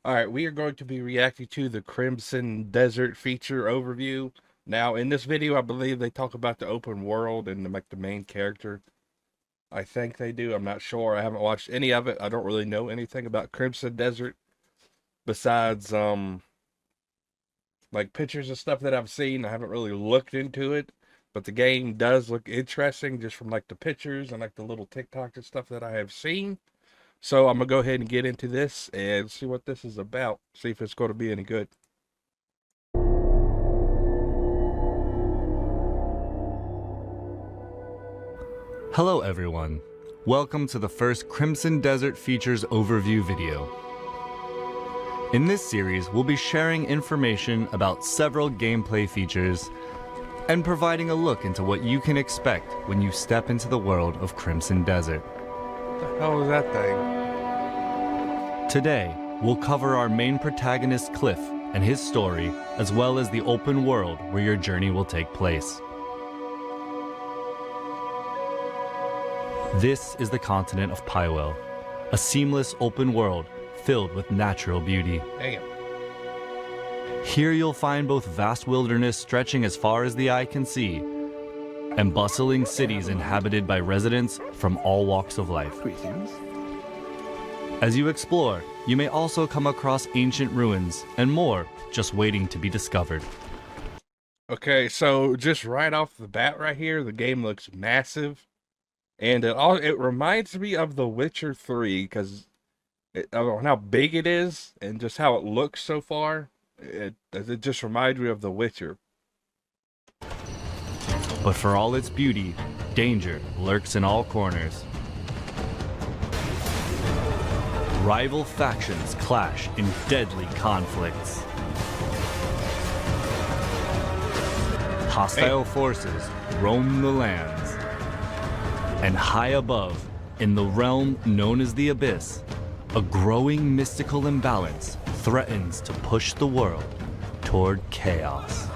Alright, we are going to be reacting to the Crimson Desert feature overview. Now, in this video, I believe they talk about the open world and the main character. I think they do. I'm not sure. I haven't watched any of it. I don't really know anything about Crimson Desert besides like pictures and stuff that I've seen. I haven't really looked into it, but the game does look interesting just from like the pictures and like the little TikToks and stuff that I have seen. So I'm gonna go ahead and get into this and see what this is about. See if it's going to be any good. Hello everyone. Welcome to the first Crimson Desert Features overview video. In this series, we'll be sharing information about several gameplay features and providing a look into what you can expect when you step into the world of Crimson Desert. What the hell is that thing? Today, we'll cover our main protagonist Cliff and his story, as well as the open world where your journey will take place. This is the continent of Pywell, a seamless open world filled with natural beauty. Damn. Here you'll find both vast wilderness stretching as far as the eye can see, and bustling cities inhabited by residents from all walks of life. Greetings. As you explore, you may also come across ancient ruins and more just waiting to be discovered. Okay, so just right off the bat right here, the game looks massive. And it reminds me of The Witcher 3 because of how big it is and just how it looks so far. It just reminds me of The Witcher. But for all its beauty, danger lurks in all corners. Rival factions clash in deadly conflicts. Hostile forces roam the lands. And high above, in the realm known as the Abyss, a growing mystical imbalance threatens to push the world toward chaos.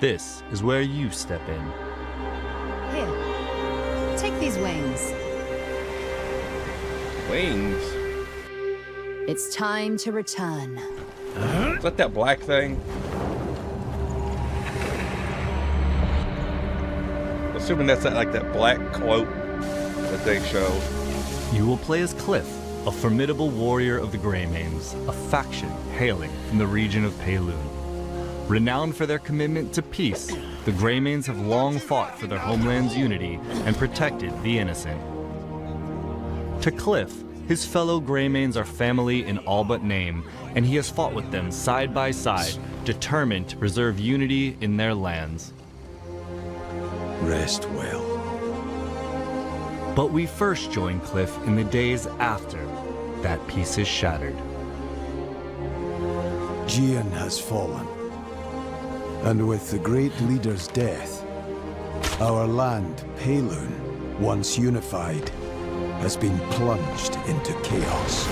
This is where you step in. Here, take these wings. Wings? It's time to return. Is that black thing? Assuming that's that black cloak that they show. You will play as Cliff, a formidable warrior of the Greymanes, a faction hailing from the region of Payloon. Renowned for their commitment to peace, the Greymanes have long fought for their homeland's unity and protected the innocent. To Cliff, his fellow Greymanes are family in all but name, and he has fought with them side by side, determined to preserve unity in their lands. Rest well. But we first join Cliff in the days after that peace is shattered. Gian has fallen. And with the great leader's death, our land, Payloon, once unified, has been plunged into chaos.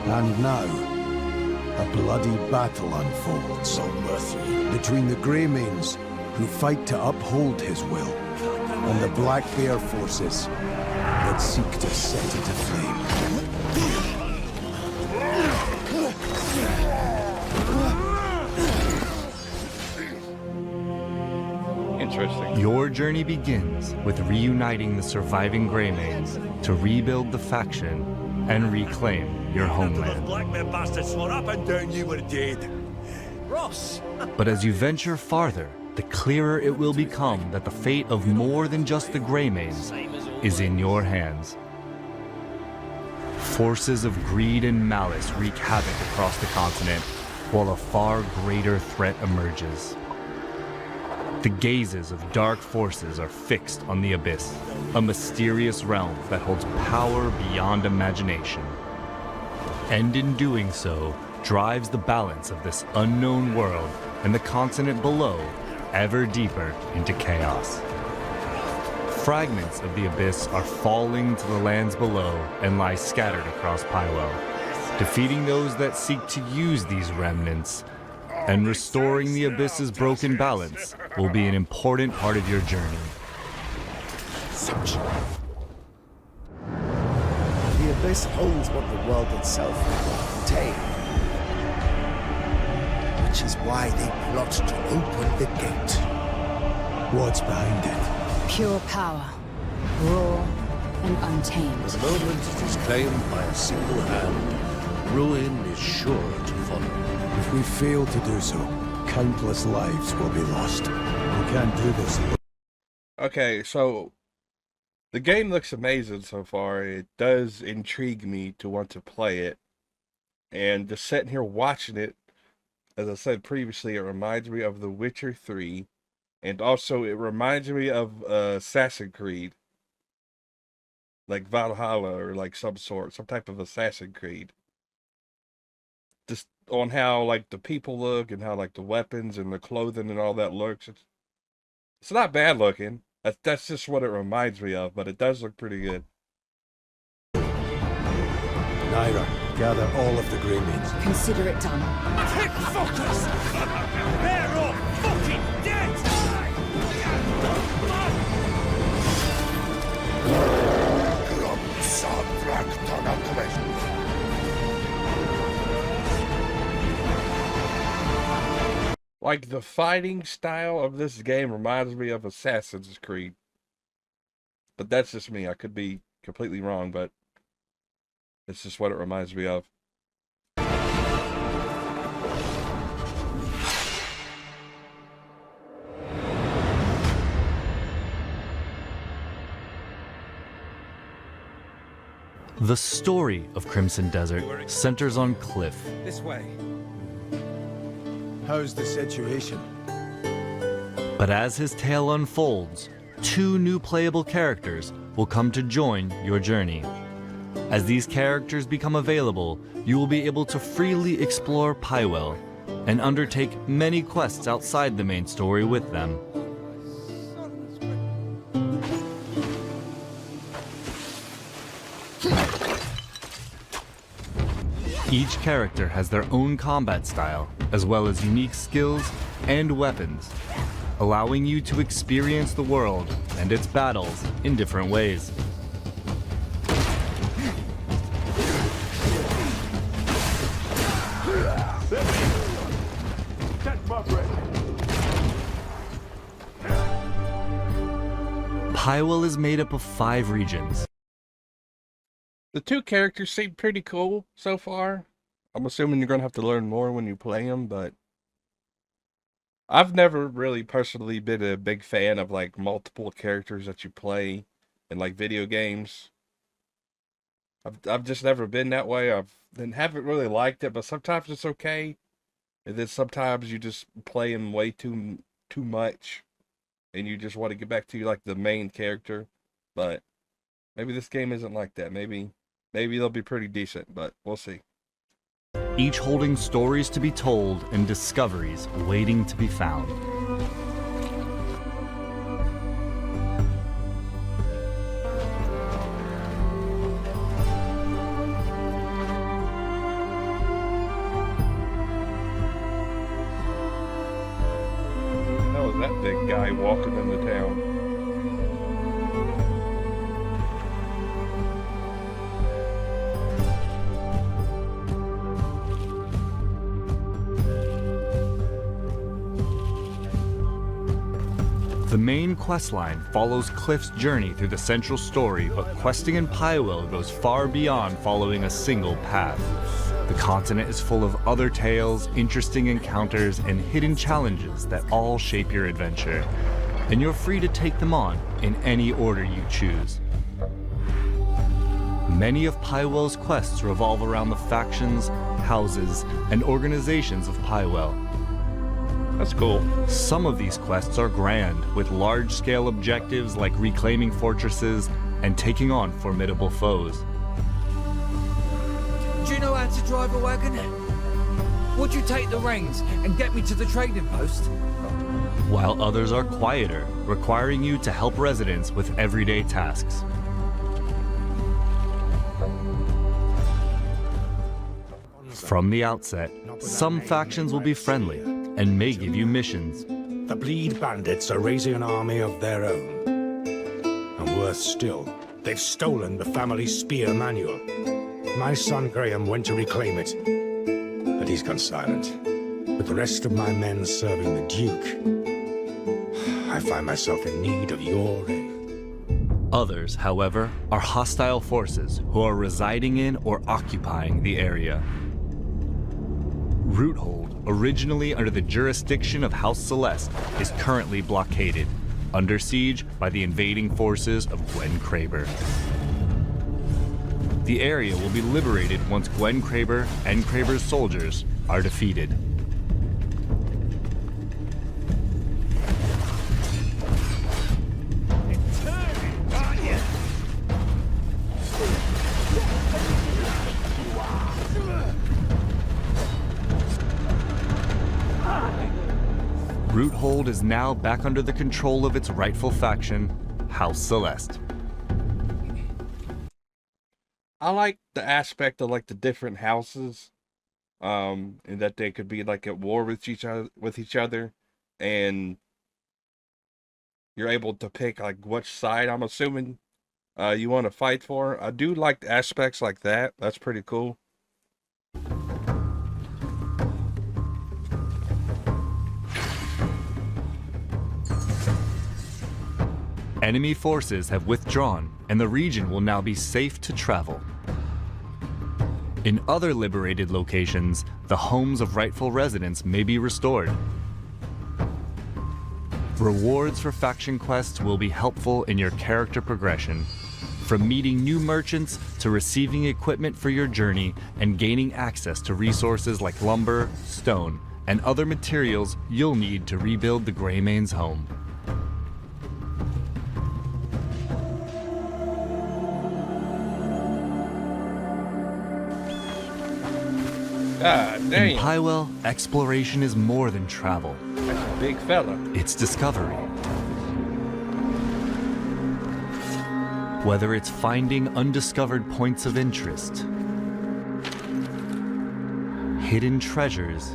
And now, a bloody battle unfolds between the Greymanes, who fight to uphold his will, and the Black Bear forces that seek to set it aflame. Interesting. Your journey begins with reuniting the surviving Greymanes to rebuild the faction and reclaim your homeland. Black Bear bastards swore up and down you were dead. Ross! But as you venture farther, the clearer it will become that the fate of more than just the Greymanes is in your hands. Forces of greed and malice wreak havoc across the continent, while a far greater threat emerges. The gazes of dark forces are fixed on the Abyss, a mysterious realm that holds power beyond imagination. And in doing so, drives the balance of this unknown world and the continent below ever deeper into chaos. Fragments of the Abyss are falling to the lands below and lie scattered across Pywell. Defeating those that seek to use these remnants and restoring the Abyss's broken balance will be an important part of your journey. This holds what the world itself will contain. Which is why they plot to open the gate. What's behind it? Pure power. Raw and untamed. The moment it is claimed by a single hand, ruin is sure to follow. If we fail to do so, countless lives will be lost. We can't do this. Okay, so the game looks amazing so far. It does intrigue me to want to play it. And just sitting here watching it, as I said previously, it reminds me of The Witcher 3. And also it reminds me of Assassin's Creed. Like Valhalla or like some type of Assassin's Creed. Just on how like the people look and how like the weapons and the clothing and all that looks. It's not bad looking. That's just what it reminds me of, but it does look pretty good. Naira, gather all of the Greymanes. Consider it done. Pick focus! They're all fucking dead! Like the fighting style of this game reminds me of Assassin's Creed. But that's just me. I could be completely wrong, but it's just what it reminds me of. The story of Crimson Desert centers on Cliff, This way. How's the situation? but as his tale unfolds, 2 new playable characters will come to join your journey. As these characters become available, you will be able to freely explore Pywell and undertake many quests outside the main story with them. Each character has their own combat style, as well as unique skills and weapons, allowing you to experience the world and its battles in different ways. Pywell is made up of 5 regions. The 2 characters seem pretty cool so far. I'm assuming you're going to have to learn more when you play them, but I've never really personally been a big fan of like multiple characters that you play in like video games. I've just never been that way. Haven't really liked it, but sometimes it's okay. And then sometimes you just play them way too much and you just want to get back to like the main character. But maybe this game isn't like that. Maybe they'll be pretty decent, but we'll see. Each holding stories to be told and discoveries waiting to be found. How is that big guy walking in the town? The main questline follows Cliff's journey through the central story, but questing in Pywell goes far beyond following a single path. The continent is full of other tales, interesting encounters, and hidden challenges that all shape your adventure, and you're free to take them on in any order you choose. Many of Pywell's quests revolve around the factions, houses, and organizations of Pywell. That's cool. Some of these quests are grand, with large-scale objectives like reclaiming fortresses and taking on formidable foes. Do you know how to drive a wagon? Would you take the reins and get me to the trading post? While others are quieter, requiring you to help residents with everyday tasks. From the outset, some factions will be friendly and may give you missions. The Bleed Bandits are raising an army of their own. And worse still, they've stolen the family spear manual. My son Graham went to reclaim it, but he's gone silent. With the rest of my men serving the Duke, I find myself in need of your aid. Others, however, are hostile forces who are residing in or occupying the area. Roothold, originally under the jurisdiction of House Celeste, is currently blockaded, under siege by the invading forces of Gwen Kraber. The area will be liberated once Gwen Kraber and Kraber's soldiers are defeated. Roothold is now back under the control of its rightful faction, House Celeste. I like the aspect of like the different houses, and that they could be like at war with each other, and you're able to pick like which side, I'm assuming, you want to fight for. I do like aspects like that. That's pretty cool. Enemy forces have withdrawn, and the region will now be safe to travel. In other liberated locations, the homes of rightful residents may be restored. Rewards for faction quests will be helpful in your character progression, from meeting new merchants to receiving equipment for your journey and gaining access to resources like lumber, stone, and other materials you'll need to rebuild the Greymane's home. God In damn, Pywell, exploration is more than travel. that's a big fella. It's discovery. Whether it's finding undiscovered points of interest, hidden treasures,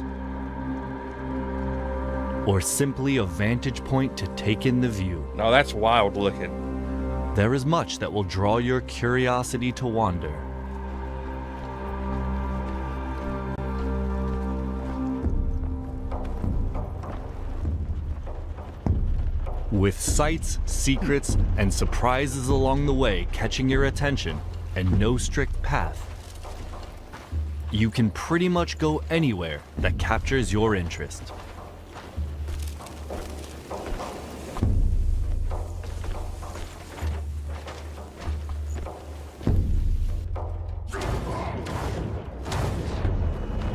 or simply a vantage point to take in the view, No, that's wild looking. there is much that will draw your curiosity to wander. With sights, secrets, and surprises along the way catching your attention, and no strict path, you can pretty much go anywhere that captures your interest.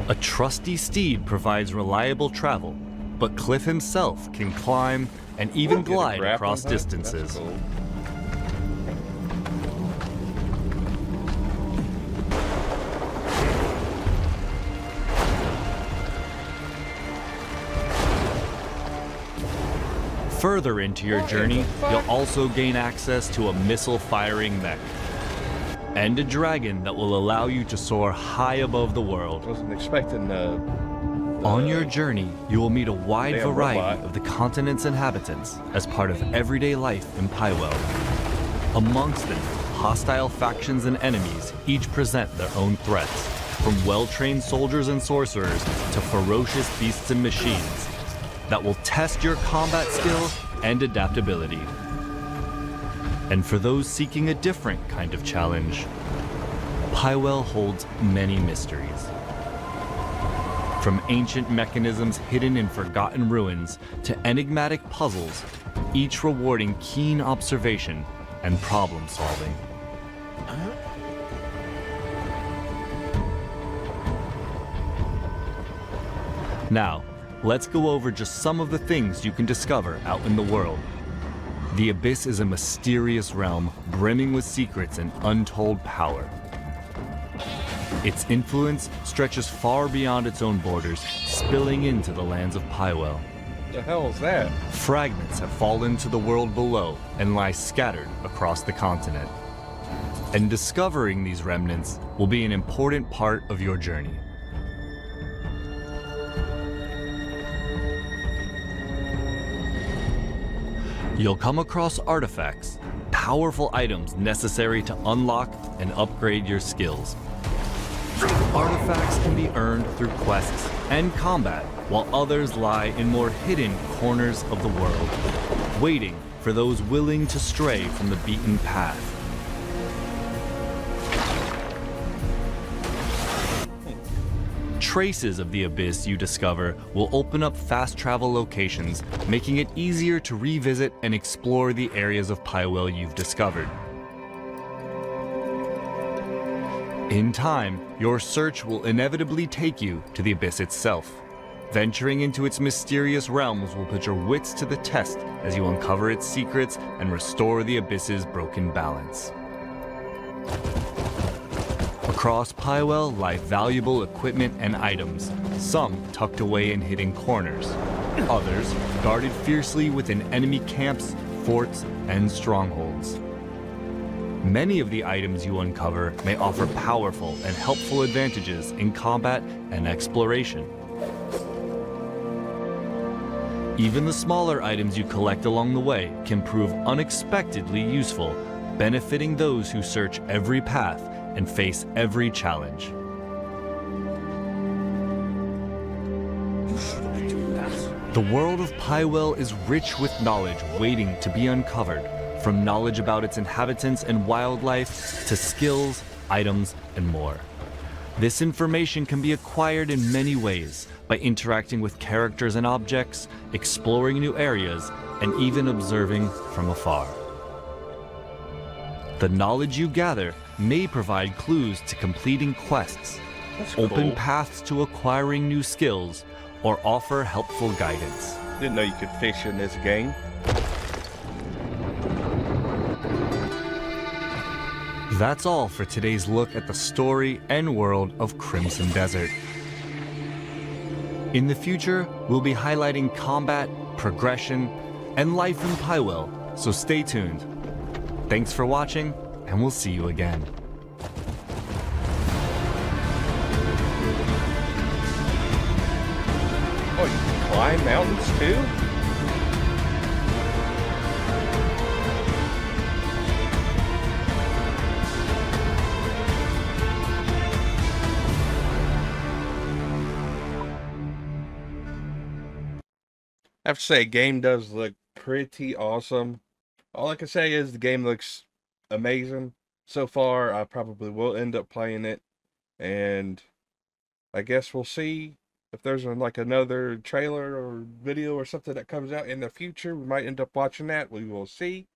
A trusty steed provides reliable travel, but Cliff himself can climb and even Get a glide grappling across hook? distances. That's cool. Further into your journey, you'll also gain access to a missile-firing mech and a dragon that will allow you to soar high above the world. Wasn't expecting the On your journey, you will meet a wide Damn variety robot. of the continent's inhabitants as part of everyday life in Pywell. Amongst them, hostile factions and enemies each present their own threats, from well-trained soldiers and sorcerers to ferocious beasts and machines that will test your combat skills and adaptability. And for those seeking a different kind of challenge, Pywell holds many mysteries. From ancient mechanisms hidden in forgotten ruins to enigmatic puzzles, each rewarding keen observation and problem solving. Now, let's go over just some of the things you can discover out in the world. The Abyss is a mysterious realm brimming with secrets and untold power. Its influence stretches far beyond its own borders, spilling into the lands of Pywell. What the hell is that? Fragments have fallen to the world below and lie scattered across the continent. And discovering these remnants will be an important part of your journey. You'll come across artifacts, powerful items necessary to unlock and upgrade your skills. Artifacts can be earned through quests and combat, while others lie in more hidden corners of the world, waiting for those willing to stray from the beaten path. Traces of the abyss you discover will open up fast travel locations, making it easier to revisit and explore the areas of Pywell you've discovered. In time, your search will inevitably take you to the abyss itself. Venturing into its mysterious realms will put your wits to the test as you uncover its secrets and restore the abyss's broken balance. Across Pywell lie valuable equipment and items, some tucked away in hidden corners, others guarded fiercely within enemy camps, forts, and strongholds. Many of the items you uncover may offer powerful and helpful advantages in combat and exploration. Even the smaller items you collect along the way can prove unexpectedly useful, benefiting those who search every path and face every challenge. The world of Pywell is rich with knowledge waiting to be uncovered, from knowledge about its inhabitants and wildlife to skills, items, and more. This information can be acquired in many ways, by interacting with characters and objects, exploring new areas, and even observing from afar. The knowledge you gather may provide clues to completing quests, open cool. paths to acquiring new skills, or offer helpful guidance. Didn't know you could fish in this game. That's all for today's look at the story and world of Crimson Desert. In the future, we'll be highlighting combat, progression, and life in Pywell, so stay tuned. Thanks for watching, and we'll see you again. Oh, you can climb mountains too? I have to say, game does look pretty awesome. All I can say is the game looks amazing. So far, I probably will end up playing it. And I guess we'll see if there's like another trailer or video or something that comes out in the future. We might end up watching that. We will see.